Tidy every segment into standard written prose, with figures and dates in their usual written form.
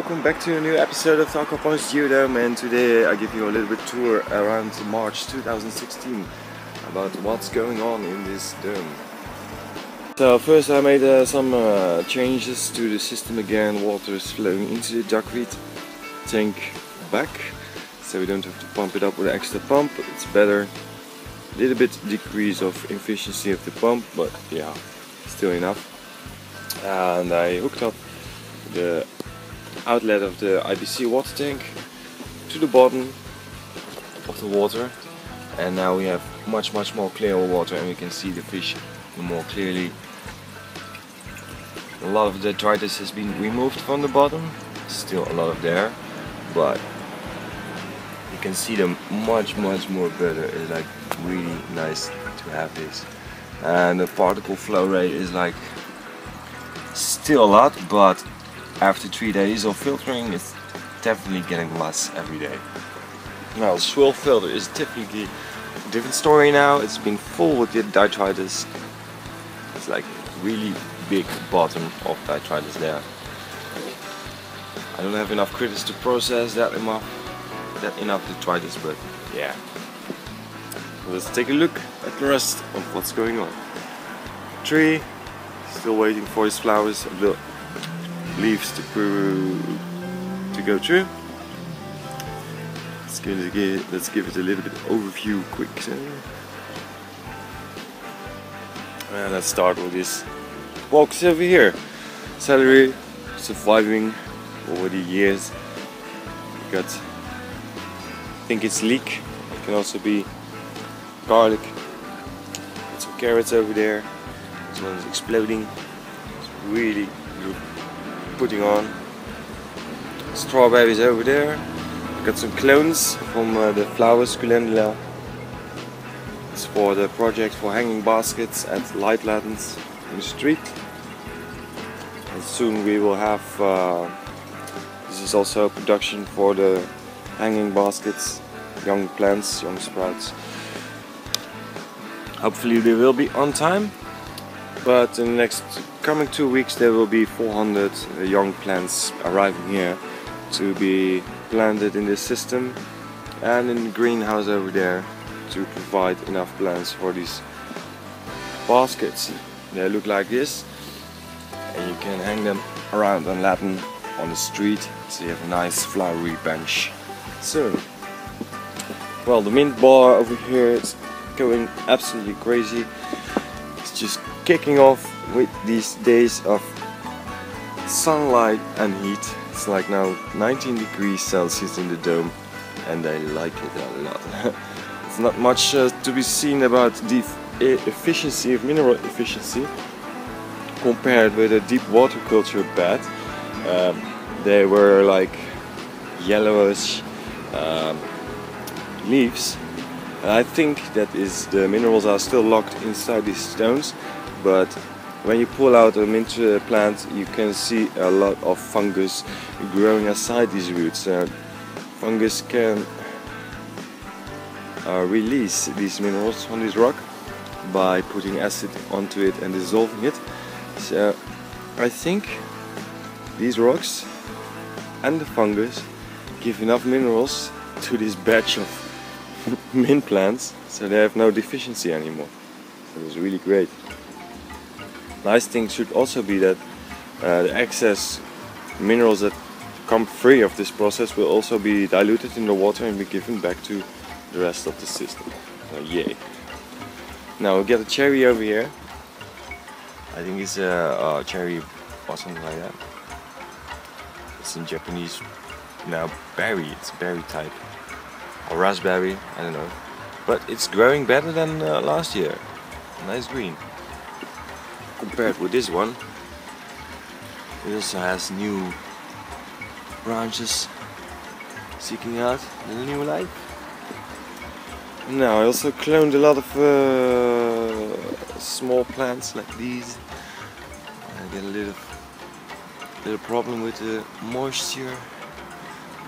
welcome back to a new episode of the Aquaponics Geodome, and today I give you a little bit tour around March 2016 about what's going on in this dome. So first I made some changes to the system again. Water is flowing into the duckweed tank back, so we don't have to pump it up with an extra pump. It's better. A little bit decrease of efficiency of the pump, but yeah, still enough. And I hooked up the outlet of the IBC water tank to the bottom of the water, and now we have much more clear water, and we can see the fish more clearly. A lot of the detritus has been removed from the bottom, still a lot of there, but you can see them much more better. It's like really nice to have this, and the particle flow rate is like still a lot, but after 3 days of filtering it's definitely getting less every day. Now the swirl filter is typically a different story now. It's been full with the detritus. It's like really big bottom of detritus there. I don't have enough critters to process that enough detritus, but yeah. Let's take a look at the rest of what's going on. Tree, still waiting for his flowers, the leaves to go through. Let's give it a little bit overview quick. And let's start with this box over here. Celery, surviving over the years. We got, I think it's leek. It can also be garlic. Got some carrots over there. This one is exploding. It's really putting on. Strawberries over there. We got some clones from the flowers calendula. It's for the project for hanging baskets at light lanterns in the street. And soon we will have. This is also a production for the hanging baskets, young plants, young sprouts. Hopefully they will be on time. But in the next coming 2 weeks there will be 400 young plants arriving here to be planted in this system and in the greenhouse over there to provide enough plants for these baskets. They look like this, and you can hang them around on Latin on the street, so you have a nice flowery bench soon. Well, the mint bar over here is going absolutely crazy. It's just kicking off with these days of sunlight and heat. It's like now 19 degrees Celsius in the dome, and I like it a lot. It's not much to be seen about the efficiency of mineral efficiency compared with a deep water culture bed. They were like yellowish leaves. And I think that is the minerals are still locked inside these stones. But when you pull out a mint plant, you can see a lot of fungus growing aside these roots. Fungus can release these minerals from this rock by putting acid onto it and dissolving it. So I think these rocks and the fungus give enough minerals to this batch of mint plants, so they have no deficiency anymore. So it's really great. Nice thing should also be that the excess minerals that come free of this process will also be diluted in the water and be given back to the rest of the system. So yay! Now we'll get a cherry over here. I think it's a cherry or something like that. It's in Japanese now berry. It's berry type or raspberry. I don't know, but it's growing better than last year. Nice green. Compared with this one, it also has new branches seeking out a new life. Now I also cloned a lot of small plants like these. I get a little problem with the moisture,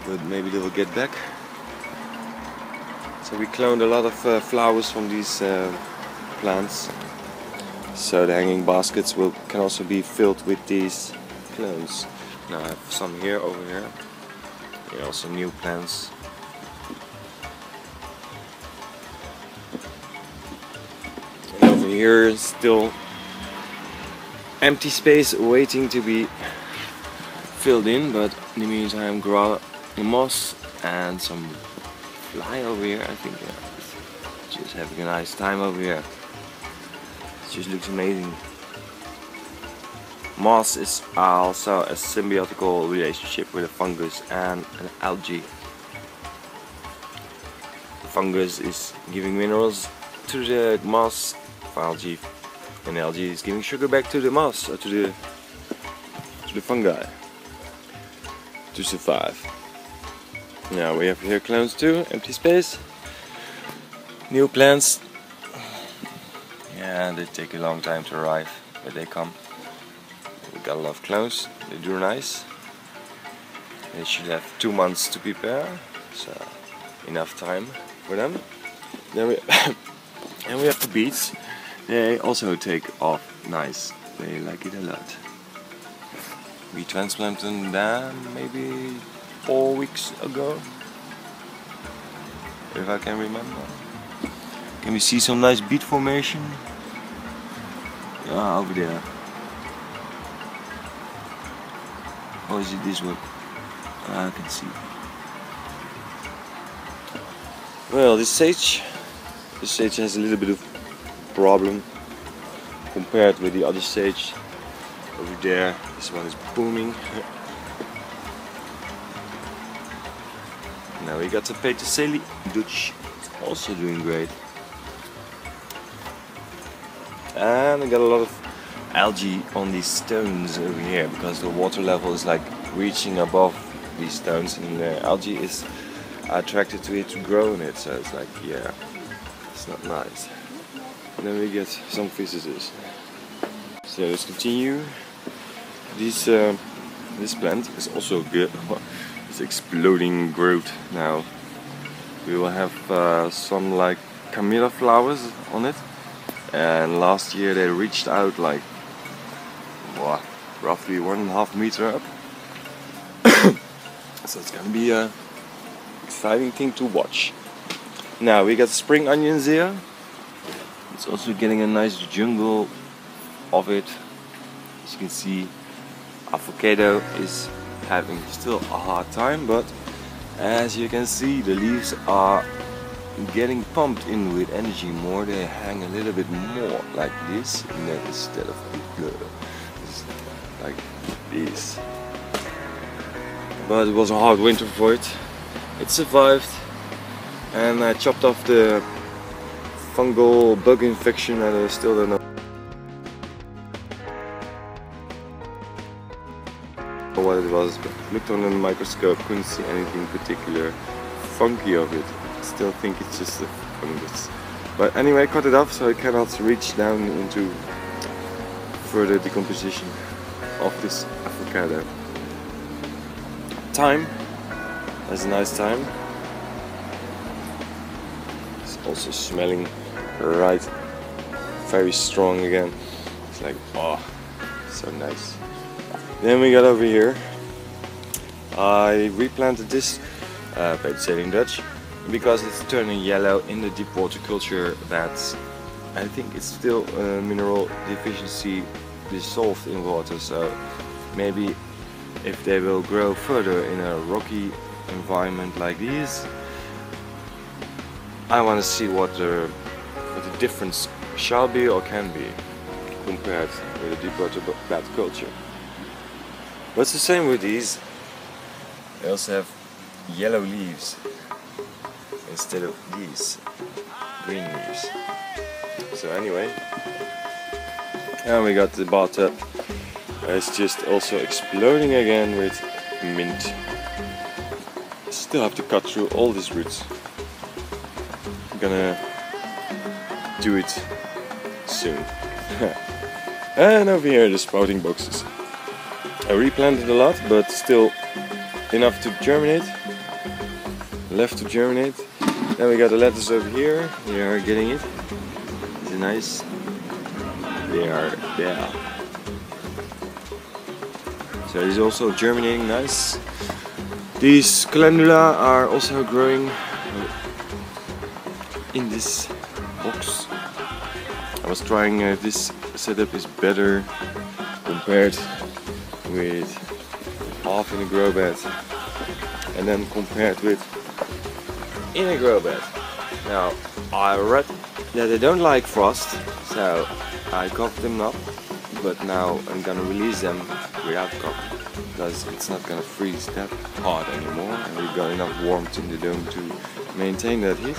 but maybe they will get back. So we cloned a lot of flowers from these plants. So the hanging baskets can also be filled with these clones. Now I have some here, over here. Here also new plants. And over here still empty space waiting to be filled in, but in the meantime grow moss and some fly over here, I think. Yeah. Just having a nice time over here. It just looks amazing. Moss is also a symbiotical relationship with a fungus and an algae. Fungus is giving minerals to the moss, algae, and algae is giving sugar back to the moss, or to the fungi, to survive. Now we have here clones too, empty space, new plants. Yeah, they take a long time to arrive, but they come. We got a lot of clones, they do nice. They should have 2 months to prepare, so enough time for them. Then we and we have the beets. They also take off nice. They like it a lot. We transplanted them maybe 4 weeks ago, if I can remember. Can we see some nice beet formation? Ah, over there. Or is it this one? I can see. Well, this sage has a little bit of problem compared with the other sage over there. This one is booming. Now we got the peterselie Dutch, also doing great. And I got a lot of algae on these stones over here because the water level is like reaching above these stones, and the algae is attracted to it to grow in it. So it's like, yeah, it's not nice. And then we get some visitors. So let's continue. This plant is also good. It's exploding growth now. We will have some like camellia flowers on it. And last year they reached out like roughly 1.5 meters up. So it's gonna be a exciting thing to watch. Now we got spring onions here. It's also getting a nice jungle of it. As you can see, avocado is having still a hard time, but as you can see, the leaves are getting pumped in with energy more. They hang a little bit more like this, and then instead of like this. But it was a hard winter for it. It survived, and I chopped off the fungal bug infection, and I still don't know what it was, but looked on the microscope, couldn't see anything particular funky of it. Still think it's just a fungus. But anyway, I cut it off so it cannot reach down into further decomposition of this avocado. Thyme, that's a nice thyme. It's also smelling right, very strong again. It's like, oh, so nice. Then we got over here. I replanted this peterselie Dutch because it's turning yellow in the deep water culture. That's, I think it's still a mineral deficiency dissolved in water, so maybe if they will grow further in a rocky environment like this, I want to see what the difference shall be or can be compared with a deep water plant culture. But it's the same with these. They also have yellow leaves instead of these green leaves. So anyway, and we got the bathtub. It's just also exploding again with mint. Still have to cut through all these roots. I'm gonna do it soon. And over here the sprouting boxes. I replanted a lot, but still enough to germinate. Left to germinate. Then we got the lettuce over here. We are getting it. Is it nice? They are there. So he's also germinating nice. These calendula are also growing in this box. I was trying this setup is better compared with half in a grow bed and then compared with in a grow bed. Now I read that they don't like frost, so I covered them up, but now I'm gonna release them without cover because it's not gonna freeze that hard anymore, and we've got enough warmth in the dome to maintain that heat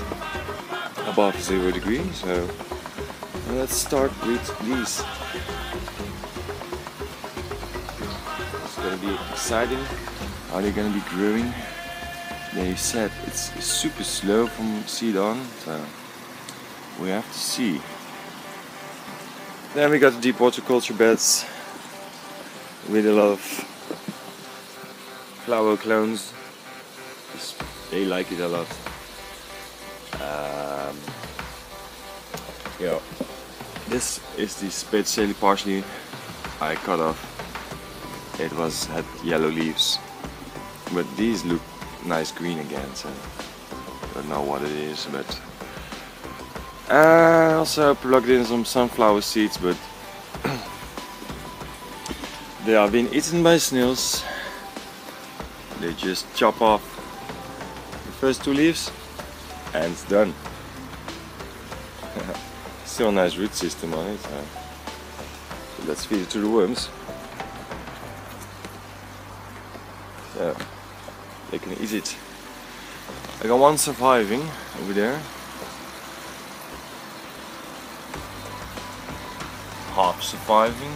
above 0 degrees. So let's start with these. It's gonna be exciting how they're gonna be growing. They said it's super slow from seed on, so we have to see. Then we got the deep water culture beds with a lot of flower clones. They like it a lot. Yeah, this is the spade parsley I cut off. It had yellow leaves, but these look nice green again, so I don't know what it is, but I also plugged in some sunflower seeds, but they are being eaten by snails. They just chop off the first 2 leaves and it's done. Still a nice root system on it, so let's feed it to the worms. So they can eat it. I got one surviving over there. Half surviving.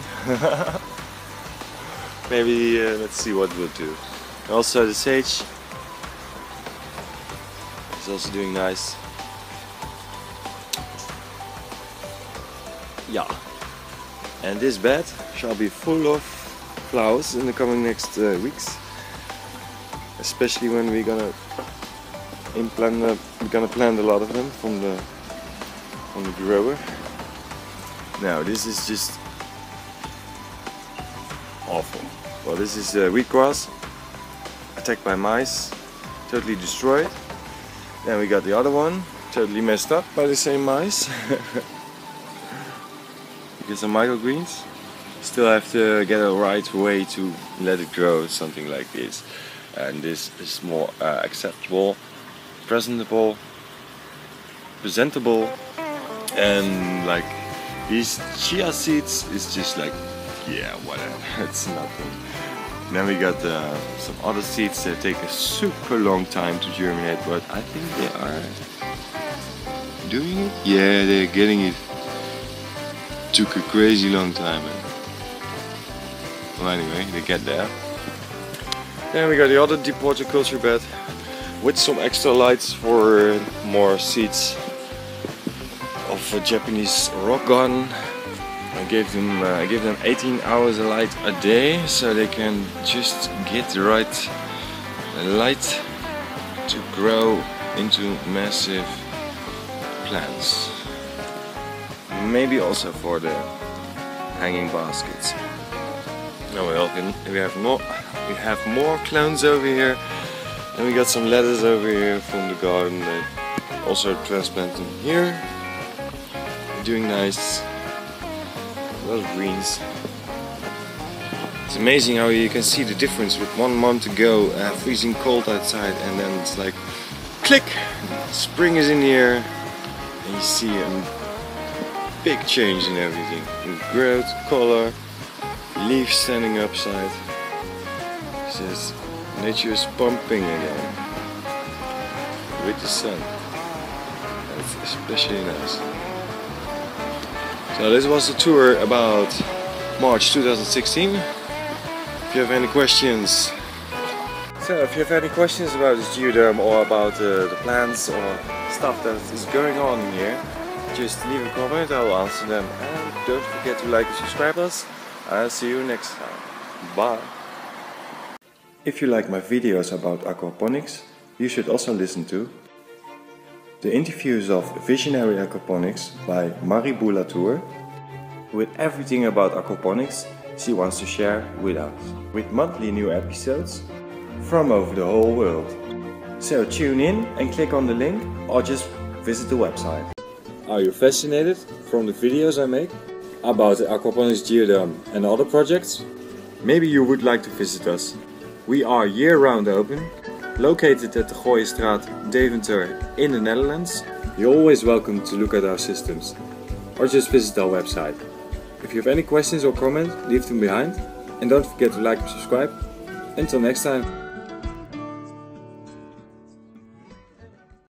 Maybe let's see what we'll do. Also the sage is also doing nice. Yeah. And this bed shall be full of flowers in the coming next weeks. Especially when we're gonna plant a lot of them from the grower. Now this is just awful. Well, this is wheatgrass attacked by mice, totally destroyed. Then we got the other one, totally messed up by the same mice. Get some microgreens. Still have to get a right way to let it grow, something like this. And this is more acceptable, presentable, and like these chia seeds is just like, yeah, whatever, it's nothing. Then we got some other seeds that take a super long time to germinate, but I think they are doing it. Yeah, they're getting it. Took a crazy long time. Well, anyway, they get there. Then we got the other deep water culture bed with some extra lights for more seeds of a Japanese rock garden. I gave them 18 hours of light a day, so they can just get the right light to grow into massive plants. Maybe also for the hanging baskets. Now we have more clones over here, and we got some lettuce over here from the garden that also transplanted here. Doing nice. A lot of greens. It's amazing how you can see the difference with 1 month ago, freezing cold outside, and then it's like click, spring is in the air, and you see a big change in everything, in growth, color, leaves standing upside. It says nature is pumping again with the sun. That's especially nice. So this was a tour about March 2016. If you have any questions, about this geodome or about the plants or stuff that is going on here, just leave a comment, I will answer them. And don't forget to like and subscribe us. I'll see you next time. Bye. If you like my videos about aquaponics, you should also listen to the interviews of Visionary Aquaponics by Marie Boulatour, with everything about aquaponics she wants to share with us, with monthly new episodes from over the whole world. So tune in and click on the link or just visit the website. Are you fascinated from the videos I make about the Aquaponics Geodome and other projects? Maybe you would like to visit us. We are year-round open, located at the Gooienstraat, Deventer in the Netherlands. You're always welcome to look at our systems or just visit our website. If you have any questions or comments, leave them behind and don't forget to like and subscribe. Until next time.